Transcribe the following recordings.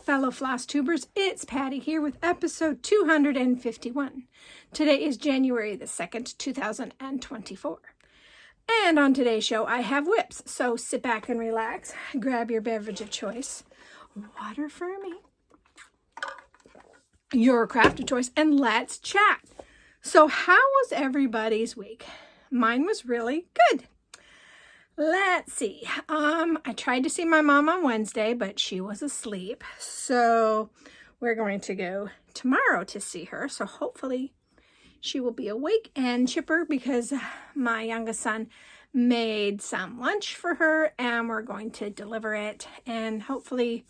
fellow Flosstubers, it's Patty here with episode 251. Today is January the 2nd, 2024. And on today's show, I have whips, so sit back and relax, grab your beverage of choice, water for me, your craft of choice, and let's chat. So how was everybody's week? Mine was really good. Let's see. I tried to see my mom on Wednesday, but she was asleep. So we're going to go tomorrow to see her. So hopefully she will be awake and chipper because my youngest son made some lunch for her and we're going to deliver it and hopefully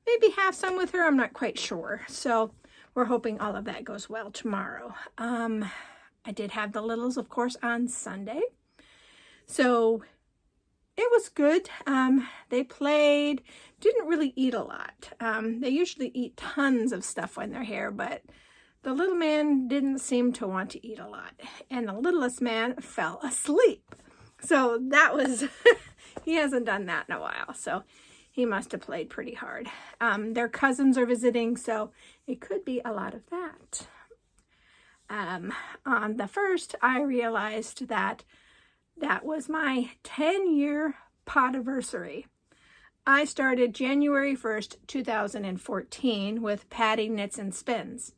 maybe have some with her. I'm not quite sure. So we're hoping all of that goes well tomorrow. I did have the littles, of course, on Sunday. So it was good. They played, didn't really eat a lot. They usually eat tons of stuff when they're here, but the little man didn't seem to want to eat a lot. And the littlest man fell asleep. So that was, he hasn't done that in a while. So he must have played pretty hard. Their cousins are visiting, so it could be a lot of that. On the 1st, I realized that was my 10-year podiversary. I started January 1st, 2014 with Patty Knits and Spins.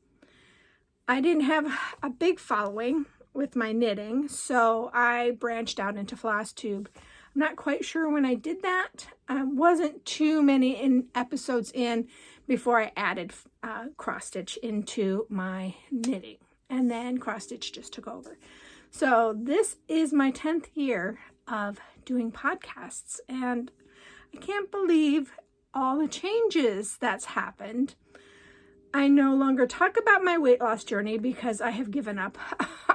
I didn't have a big following with my knitting, so I branched out into Flosstube. I'm not quite sure when I did that. I wasn't too many episodes in before I added cross stitch into my knitting, and then cross stitch just took over. So this is my 10th year of doing podcasts, and I can't believe all the changes that's happened. I no longer talk about my weight loss journey because I have given up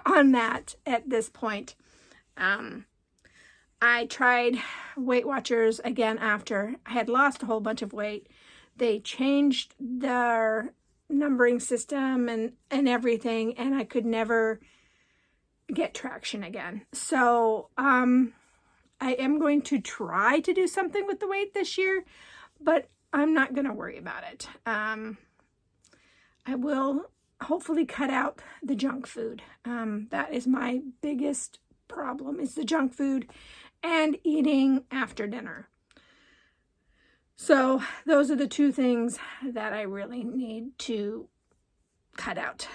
on that at this point. I tried Weight Watchers again after I had lost a whole bunch of weight. They changed their numbering system and everything, and I could never get traction again. So I am going to try to do something with the weight this year, but I'm not going to worry about it. I will hopefully cut out the junk food. That is my biggest problem, is the junk food and eating after dinner. So those are the two things that I really need to cut out.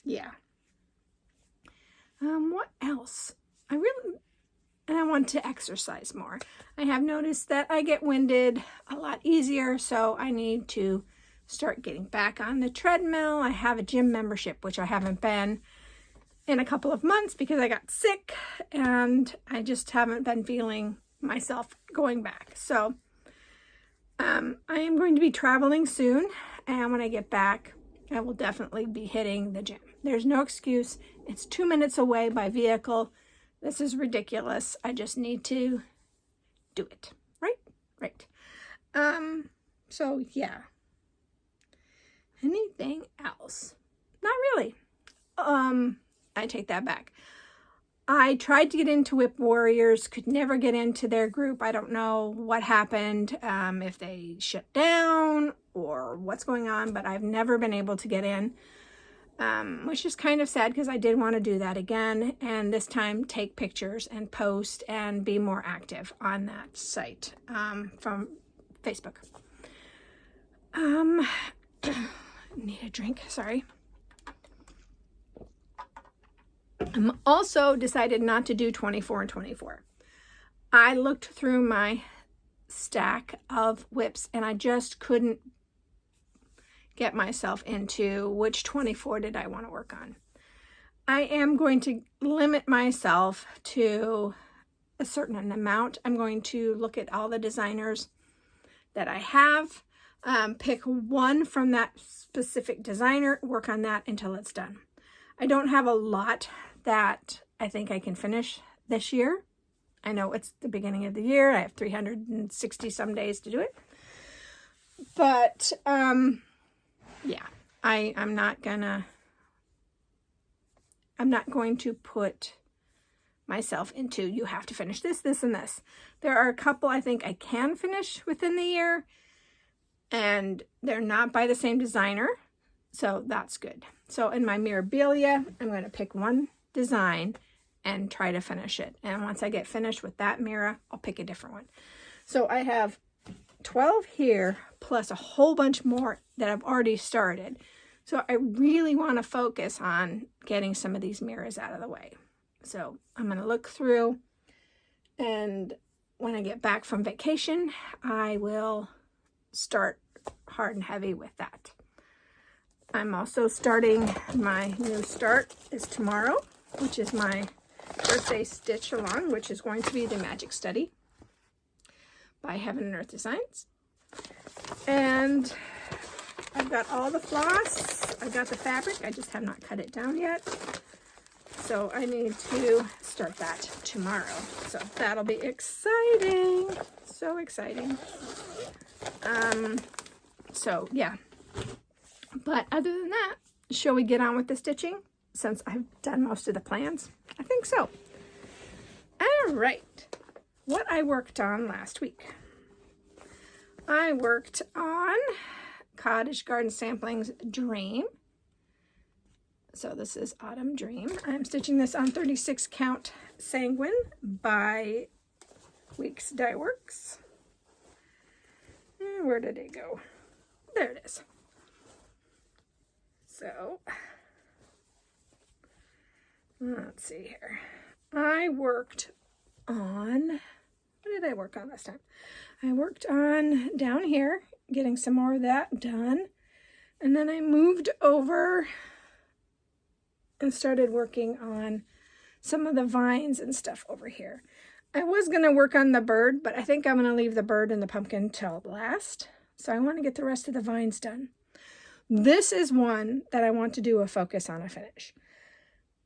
Yeah. What else? I want to exercise more. I have noticed that I get winded a lot easier, so I need to start getting back on the treadmill. I have a gym membership, which I haven't been in a couple of months because I got sick, and I just haven't been feeling myself going back. So I am going to be traveling soon, and when I get back, I will definitely be hitting the gym. There's no excuse. It's 2 minutes away by vehicle. This is ridiculous. I just need to do it. Right. So yeah. Anything else? Not really. I take that back. I tried to get into Whip Warriors, could never get into their group. I don't know what happened, if they shut down or what's going on, but I've never been able to get in, which is kind of sad because I did want to do that again, and this time take pictures and post and be more active on that site from Facebook. Need a drink, sorry. I'm also decided not to do 24 and 24. I looked through my stack of whips and I just couldn't get myself into which 24 did I want to work on. I am going to limit myself to a certain amount. I'm going to look at all the designers that I have, pick one from that specific designer, work on that until it's done. I don't have a lot that I think I can finish this year. I know it's the beginning of the year. I have 360 some days to do it. But yeah, I'm not going to put myself into, you have to finish this, this, and this. There are a couple I think I can finish within the year, and they're not by the same designer, so that's good. So in my Mirabilia, I'm going to pick one design and try to finish it. And once I get finished with that mirror, I'll pick a different one. So I have 12 here, plus a whole bunch more that I've already started. So I really want to focus on getting some of these mirrors out of the way. So I'm going to look through, and when I get back from vacation, I will start hard and heavy with that. I'm also starting, my new start is tomorrow, which is my birthday stitch along, which is going to be the Magic Study by Heaven and Earth Designs. And I've got all the floss. I've got the fabric. I just have not cut it down yet. So I need to start that tomorrow. So that'll be exciting. So exciting. So yeah. But other than that, shall we get on with the stitching since I've done most of the plans? I think so. All right. What I worked on last week. I worked on Cottage Garden Samplings Dream. So this is Autumn Dream. I'm stitching this on 36 count Sanguine by Weeks Dye Works. And where did it go? There it is. So let's see here. I worked on, what did I work on last time? I worked on down here, getting some more of that done. And then I moved over and started working on some of the vines and stuff over here. I was going to work on the bird, but I think I'm going to leave the bird and the pumpkin till last. So I want to get the rest of the vines done. This is one that I want to do a focus on a finish.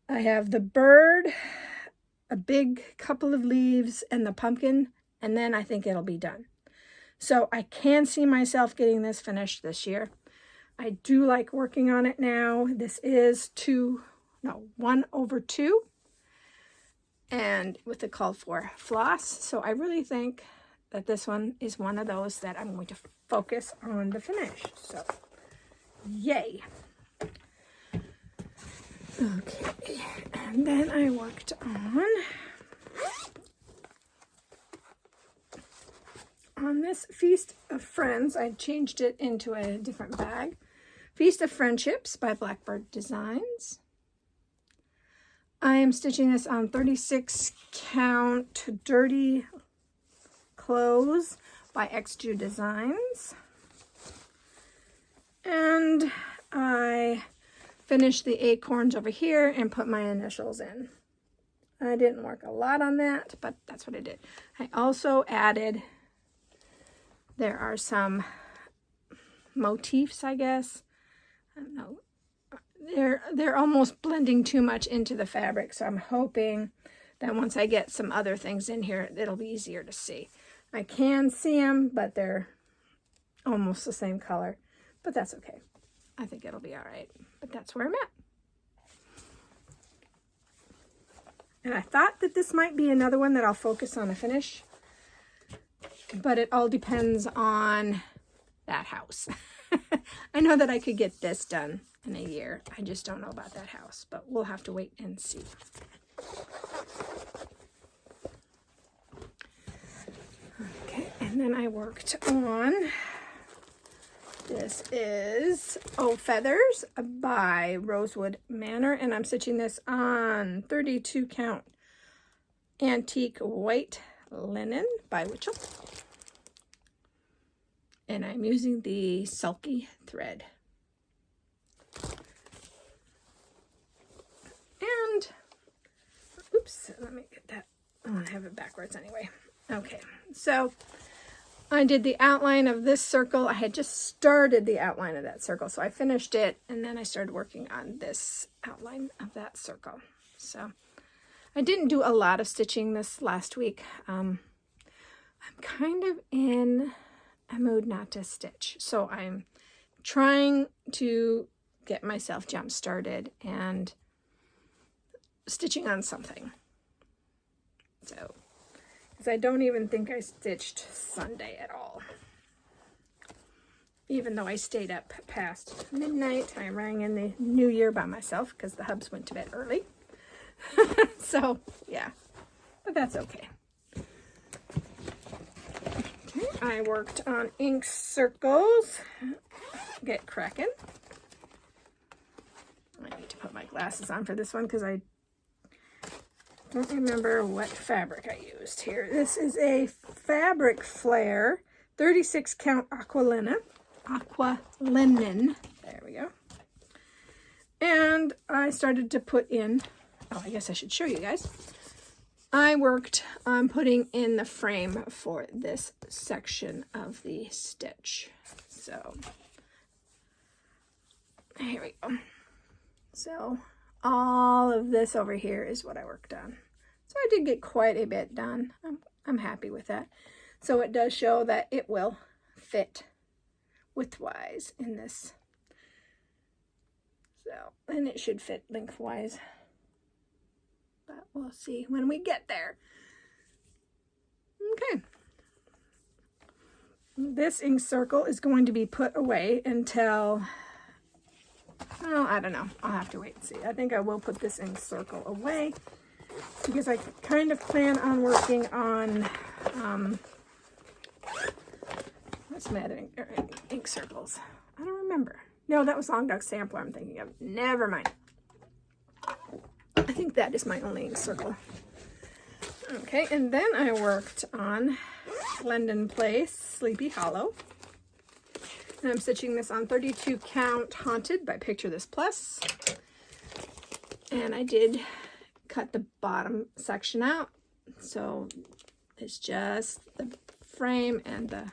I have the bird, a big couple of leaves, and the pumpkin, and then I think it'll be done. So I can see myself getting this finished this year. I do like working on it now. This is 1/2, and with the called for floss. So I really think that this one is one of those that I'm going to focus on the finish. So yay. Okay, and then I worked on this Feast of Friends. I changed it into a different bag. Feast of Friendships by Blackbird Designs. I am stitching this on 36 count Dirty Clothes by XJU Designs. And I finished the acorns over here and put my initials in. I didn't work a lot on that, but that's what I did. I also added, there are some motifs, I guess. I don't know. They're almost blending too much into the fabric, so I'm hoping that once I get some other things in here, it'll be easier to see. I can see them, but they're almost the same color, but that's okay. I think it'll be all right, but that's where I'm at. And I thought that this might be another one that I'll focus on a finish, but it all depends on that house. I know that I could get this done in a year. I just don't know about that house, but we'll have to wait and see. Okay, and then I worked on, this is Oh Feathers by Rosewood Manor, and I'm stitching this on 32 count Antique White Linen by Witchell. And I'm using the Sulky thread. And, oops, let me get that. Oh, I have it backwards anyway. Okay, so I did the outline of this circle. I had just started the outline of that circle, so I finished it, and then I started working on this outline of that circle. So I didn't do a lot of stitching this last week. I'm kind of in a mood not to stitch, so I'm trying to get myself jump started and stitching on something. So, because I don't even think I stitched Sunday at all. even though I stayed up past midnight. I rang in the new year by myself because the hubs went to bed early. So, yeah, but that's okay. Okay, I worked on ink circles. Get cracking. I need to put my glasses on for this one because I don't remember what fabric I used here. This is a Fabric Flare 36 count aqua linen. There we go. And I started to put in, oh, I guess I should show you guys. I worked on putting in the frame for this section of the stitch. So, here we go. So, all of this over here is what I worked on. So I did get quite a bit done. I'm happy with that. So it does show that it will fit widthwise in this. So, and it should fit lengthwise. But we'll see when we get there. Okay. This ink circle is going to be put away until, well, I don't know. I'll have to wait and see. I think I will put this ink circle away because I kind of plan on working on, what's my other ink circles? I don't remember. No, that was Long Dog Sampler I'm thinking of. Never mind. I think that is my only ink circle. Okay, and then I worked on Glendon Place Sleepy Hollow. And I'm stitching this on 32 count Haunted by Picture This Plus. And I did cut the bottom section out. So it's just the frame and the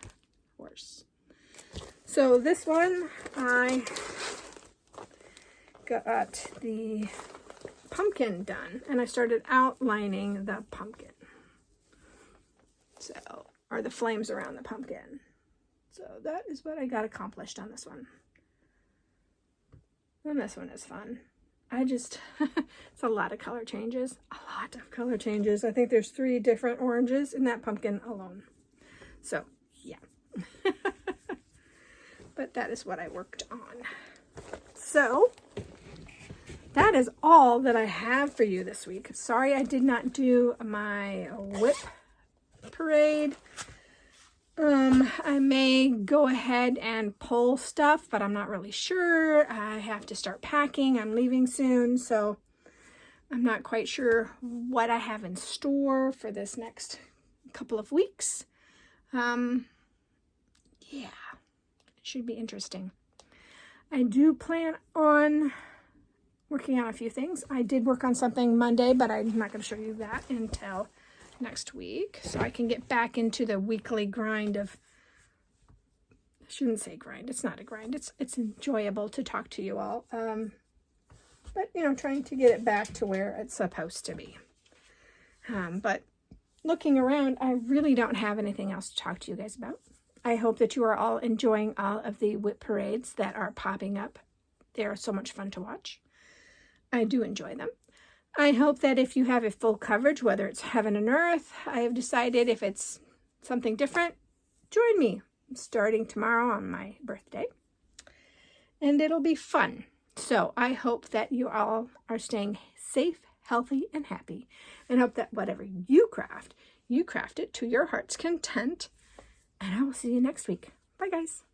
horse. So this one, I got the pumpkin done, and I started outlining the pumpkin. So, or the flames around the pumpkin. So that is what I got accomplished on this one. And this one is fun. I just, it's a lot of color changes. A lot of color changes. I think there's 3 different oranges in that pumpkin alone. So, yeah. But that is what I worked on. So, that is all that I have for you this week. Sorry I did not do my whip parade. I may go ahead and pull stuff, but I'm not really sure. I have to start packing. I'm leaving soon, so I'm not quite sure what I have in store for this next couple of weeks. Yeah, it should be interesting. I do plan on working on a few things. I did work on something Monday, but I'm not going to show you that until next week. So I can get back into the weekly grind of, I shouldn't say grind. It's not a grind. It's enjoyable to talk to you all. But, you know, trying to get it back to where it's supposed to be. But looking around, I really don't have anything else to talk to you guys about. I hope that you are all enjoying all of the whip parades that are popping up. They are so much fun to watch. I do enjoy them. I hope that if you have a full coverage, whether it's heaven and earth, I have decided if it's something different, join me starting tomorrow on my birthday. And it'll be fun. So I hope that you all are staying safe, healthy, and happy. And hope that whatever you craft it to your heart's content. And I will see you next week. Bye, guys.